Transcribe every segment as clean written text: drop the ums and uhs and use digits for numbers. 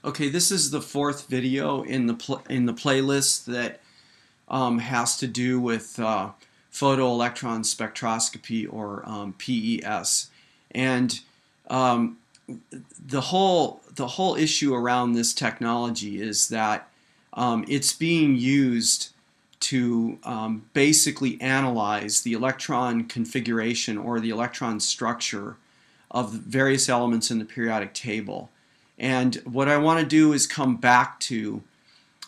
Okay, this is the fourth video in the playlist that has to do with photoelectron spectroscopy, or PES, and um, the whole issue around this technology is that it's being used to basically analyze the electron configuration or the electron structure of various elements in the periodic table. And what I want to do is come back to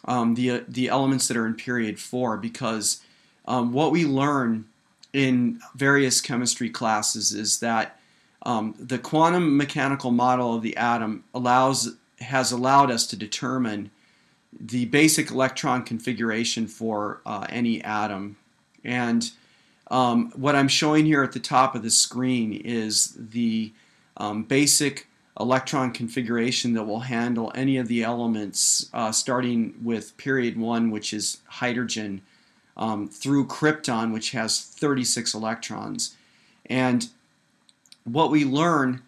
the elements that are in period 4, because what we learn in various chemistry classes is that the quantum mechanical model of the atom has allowed us to determine the basic electron configuration for any atom. And what I'm showing here at the top of the screen is the basic electron configuration that will handle any of the elements starting with period 1, which is hydrogen, through krypton, which has 36 electrons. And what we learn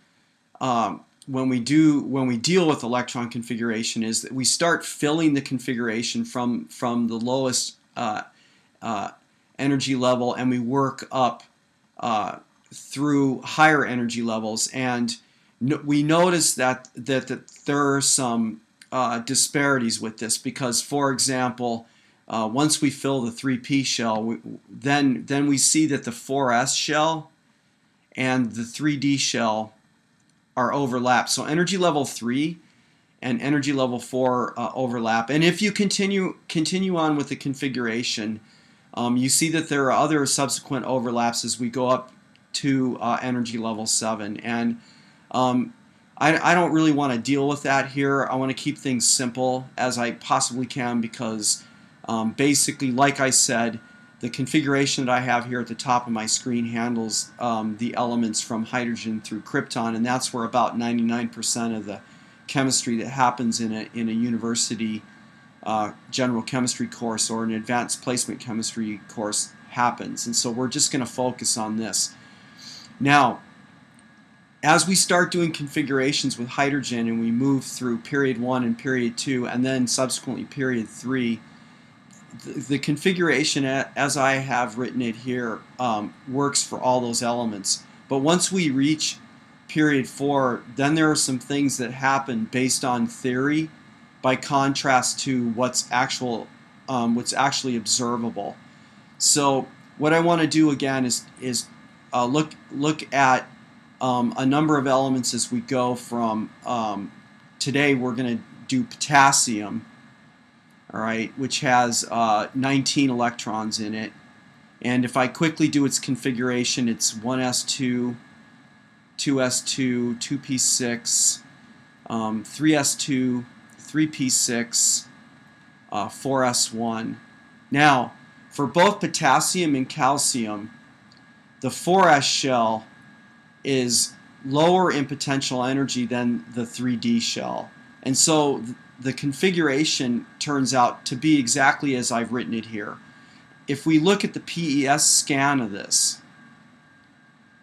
when we deal with electron configuration is that we start filling the configuration from the lowest energy level, and we work up through higher energy levels. And we notice that there are some disparities with this, because, for example, once we fill the 3p shell, then we see that the 4s shell and the 3d shell are overlapped. So energy level 3 and energy level 4 overlap. And if you continue on with the configuration, you see that there are other subsequent overlaps as we go up to energy level 7. And I don't really want to deal with that here. I want to keep things simple as I possibly can, because basically, like I said, the configuration that I have here at the top of my screen handles the elements from hydrogen through krypton, and that's where about 99% of the chemistry that happens in a university general chemistry course or an advanced placement chemistry course happens. And so we're just going to focus on this. Now, as we start doing configurations with hydrogen and we move through period 1 and period 2 and then subsequently period 3, the configuration as I have written it here works for all those elements. But once we reach period 4, then there are some things that happen based on theory by contrast to what's actually observable. So what I want to do again is look at a number of elements as we go from today we're going to do potassium, all right, which has 19 electrons in it. And if I quickly do its configuration, it's 1s2, 2s2, 2p6, 3s2, 3p6, 4s1. Now, for both potassium and calcium, the 4s shell is lower in potential energy than the 3d shell. And so the configuration turns out to be exactly as I've written it here. If we look at the PES scan of this,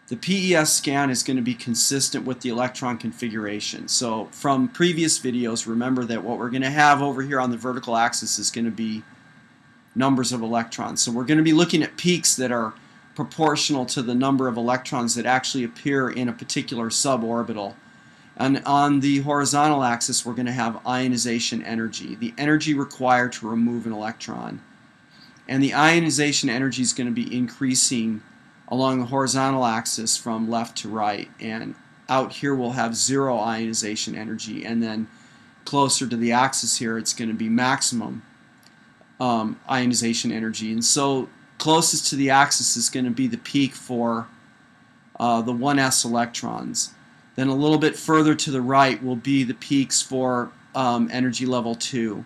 the PES scan is going to be consistent with the electron configuration. So from previous videos, remember that what we're going to have over here on the vertical axis is going to be numbers of electrons. So we're going to be looking at peaks that are proportional to the number of electrons that actually appear in a particular suborbital. And on the horizontal axis, we're going to have ionization energy, the energy required to remove an electron. And the ionization energy is going to be increasing along the horizontal axis from left to right. And out here we'll have 0 ionization energy. And then closer to the axis here, it's going to be maximum ionization energy. And so closest to the axis is going to be the peak for the 1s electrons. Then a little bit further to the right will be the peaks for energy level 2.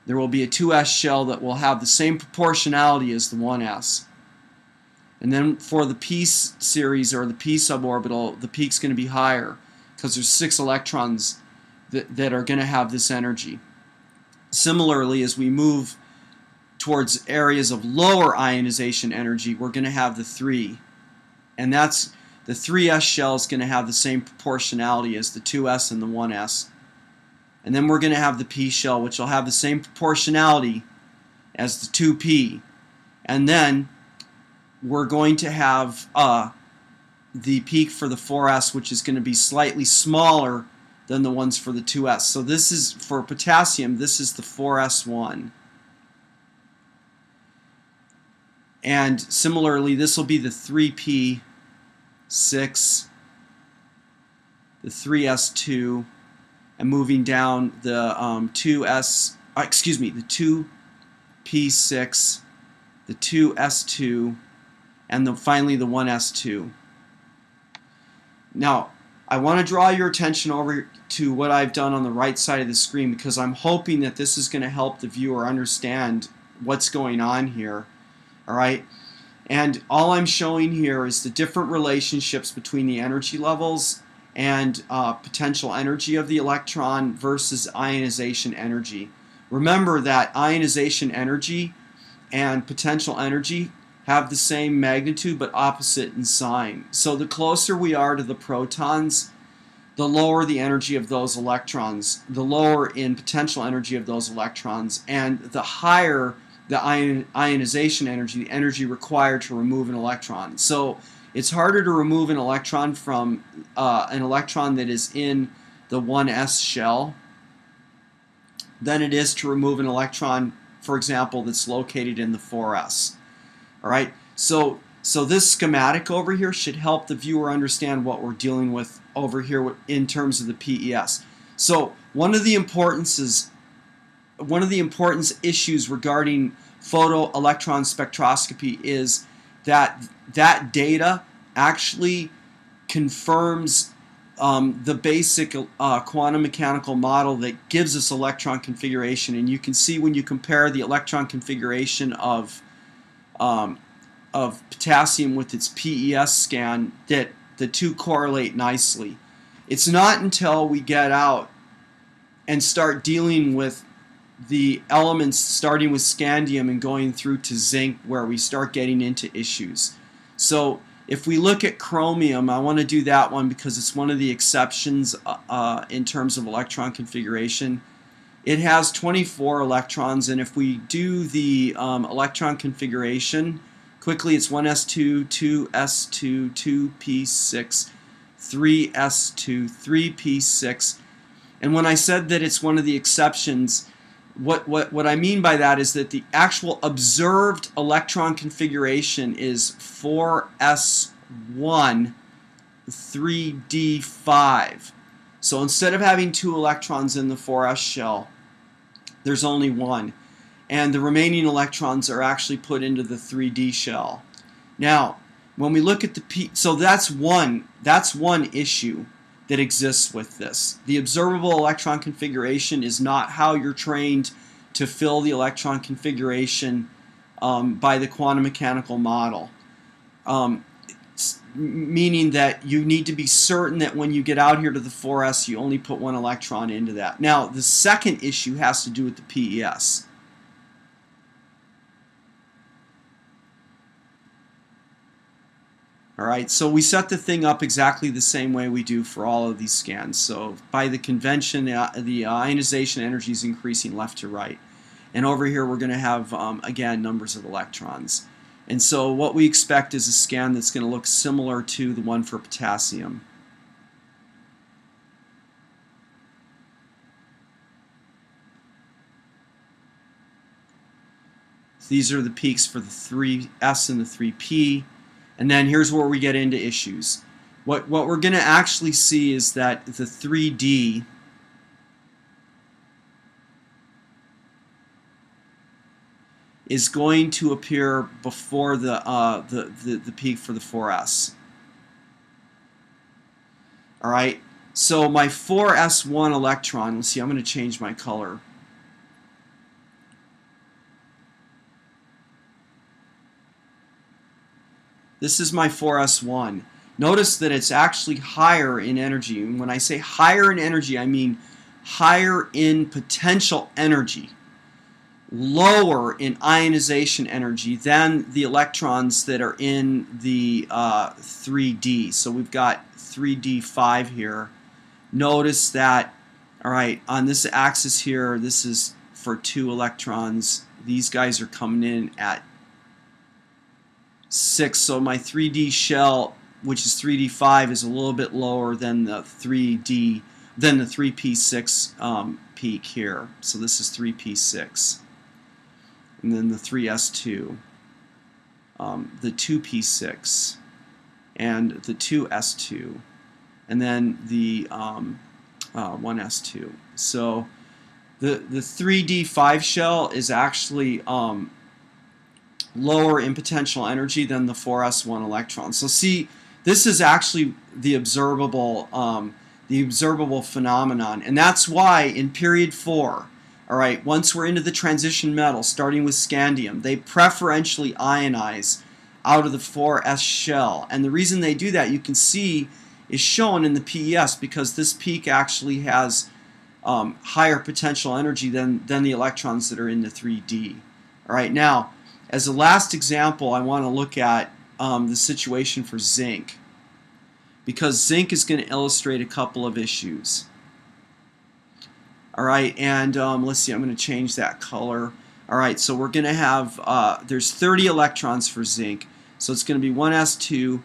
There will be a 2s shell that will have the same proportionality as the 1s. And then for the p series, or the p suborbital, the peak's going to be higher because there's 6 electrons that are going to have this energy. Similarly, as we move towards areas of lower ionization energy, we're going to have the 3. And that's the 3s shell is going to have the same proportionality as the 2s and the 1s. And then we're going to have the p shell, which will have the same proportionality as the 2p. And then we're going to have the peak for the 4s, which is going to be slightly smaller than the ones for the 2s. So this is, for potassium, this is the 4s1. And similarly, this will be the 3p6, the 3s2, and moving down the 2s, excuse me, the 2p6, the 2s2, and finally the 1s2. Now, I want to draw your attention over to what I've done on the right side of the screen, because I'm hoping that this is going to help the viewer understand what's going on here. Alright? And all I'm showing here is the different relationships between the energy levels and potential energy of the electron versus ionization energy. Remember that ionization energy and potential energy have the same magnitude but opposite in sign. So the closer we are to the protons, the lower the energy of those electrons, the lower in potential energy of those electrons, and the higher the ionization energy, the energy required to remove an electron. So it's harder to remove an electron from an electron that is in the 1s shell than it is to remove an electron, for example, that's located in the 4s. Alright, so this schematic over here should help the viewer understand what we're dealing with over here in terms of the PES. So one of the importance issues regarding photoelectron spectroscopy is that that data actually confirms the basic quantum mechanical model that gives us electron configuration. And you can see when you compare the electron configuration of potassium with its PES scan that the two correlate nicely. It's not until we get out and start dealing with the elements starting with scandium and going through to zinc where we start getting into issues. So if we look at chromium, I want to do that one because it's one of the exceptions in terms of electron configuration. It has 24 electrons, and if we do the electron configuration quickly, it's 1s2, 2s2, 2p6, 3s2, 3p6. And when I said that it's one of the exceptions, what I mean by that is that the actual observed electron configuration is 4s1, 3d5. So instead of having 2 electrons in the 4s shell, there's only 1. And the remaining electrons are actually put into the 3d shell. Now, when we look at the so that's one issue that exists with this. The observable electron configuration is not how you're trained to fill the electron configuration by the quantum mechanical model. Meaning that you need to be certain that when you get out here to the 4s, you only put 1 electron into that. Now, the second issue has to do with the PES. Alright, so we set the thing up exactly the same way we do for all of these scans. So by the convention, the ionization energy is increasing left to right. And over here we're going to have, again, numbers of electrons. And so what we expect is a scan that's going to look similar to the one for potassium. So these are the peaks for the 3s and the 3p. And then here's where we get into issues. What we're going to actually see is that the 3D is going to appear before the peak for the 4s. All right. So my 4s1 electron. Let's see. I'm going to change my color. This is my 4s1. Notice that it's actually higher in energy. And when I say higher in energy, I mean higher in potential energy, lower in ionization energy than the electrons that are in the 3D. So we've got 3D5 here. Notice that All right, on this axis here, this is for 2 electrons. These guys are coming in at 6, so my 3D shell, which is 3D5, is a little bit lower than the 3p6 peak here. So this is 3p6, and then the 3s2, the 2p6, and the 2s2, and then the 1s2. So the 3d5 shell is actually lower in potential energy than the 4s1 electron. So see, this is actually the observable phenomenon, and that's why in period 4, all right, once we're into the transition metal, starting with scandium, they preferentially ionize out of the 4s shell, and the reason they do that, you can see, is shown in the PES, because this peak actually has higher potential energy than the electrons that are in the 3D. All right, now, as a last example, I want to look at the situation for zinc, because zinc is going to illustrate a couple of issues. All right, and let's see, I'm going to change that color. All right, so we're going to have, there's 30 electrons for zinc, so it's going to be 1s2,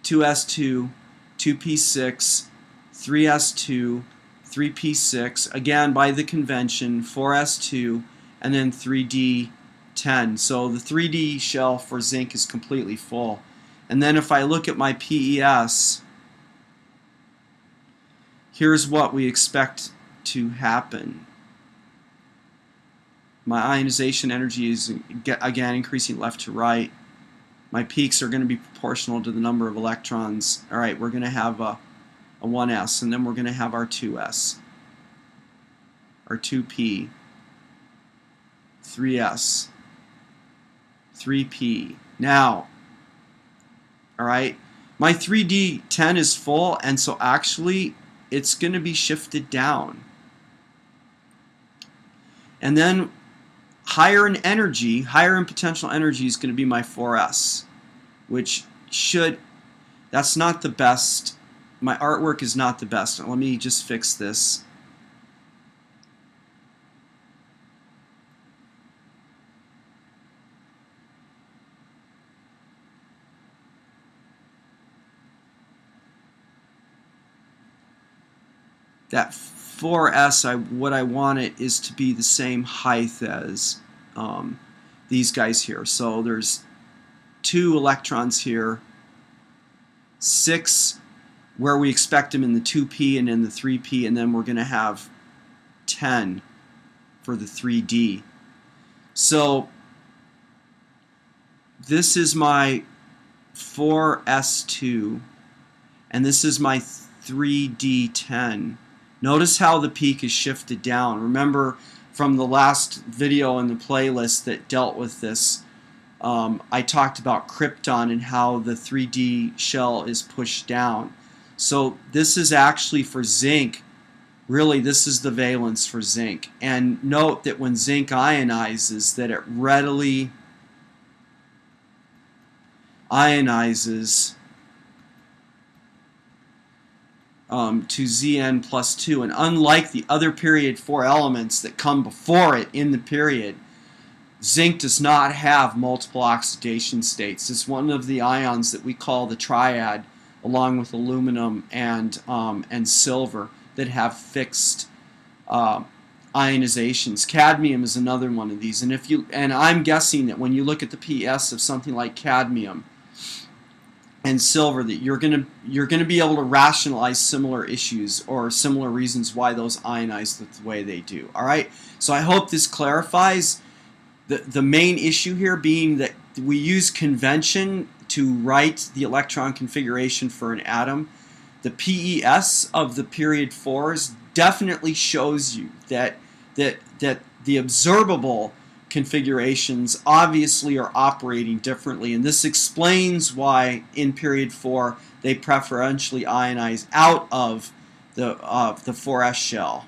2s2, 2p6, 3s2, 3p6, again by the convention, 4s2, and then 3d10. So the 3d shell for zinc is completely full. And then if I look at my PES, here's what we expect to happen. My ionization energy is again increasing left to right. My peaks are going to be proportional to the number of electrons. All right, we're going to have a 1s, and then we're going to have our 2s, our 2p, 3s, 3p. Now, all right, my 3d10 is full, and so actually it's going to be shifted down. And then higher in energy, higher in potential energy is going to be my 4s, which should, that's not the best. My artwork is not the best. Let me just fix this. That 4s, what I want it is to be the same height as these guys here. So there's 2 electrons here, 6 where we expect them in the 2p and in the 3p, and then we're going to have 10 for the 3d. So this is my 4s2, and this is my 3d10. Notice how the peak is shifted down. Remember from the last video in the playlist that dealt with this, I talked about krypton and how the 3D shell is pushed down. So this is actually for zinc. Really, this is the valence for zinc. And note that when zinc ionizes, that it readily ionizes to Zn plus 2. And unlike the other period 4 elements that come before it in the period, zinc does not have multiple oxidation states. It's one of the ions that we call the triad, along with aluminum and silver, that have fixed ionizations. Cadmium is another one of these, and I'm guessing that when you look at the PS of something like cadmium and silver, that you're gonna be able to rationalize similar issues or similar reasons why those ionize the way they do. All right, so I hope this clarifies the main issue here being that we use convention to write the electron configuration for an atom. The PES of the period 4s definitely shows you that the observable configurations obviously are operating differently, and this explains why in period 4 they preferentially ionize out of the 4s shell.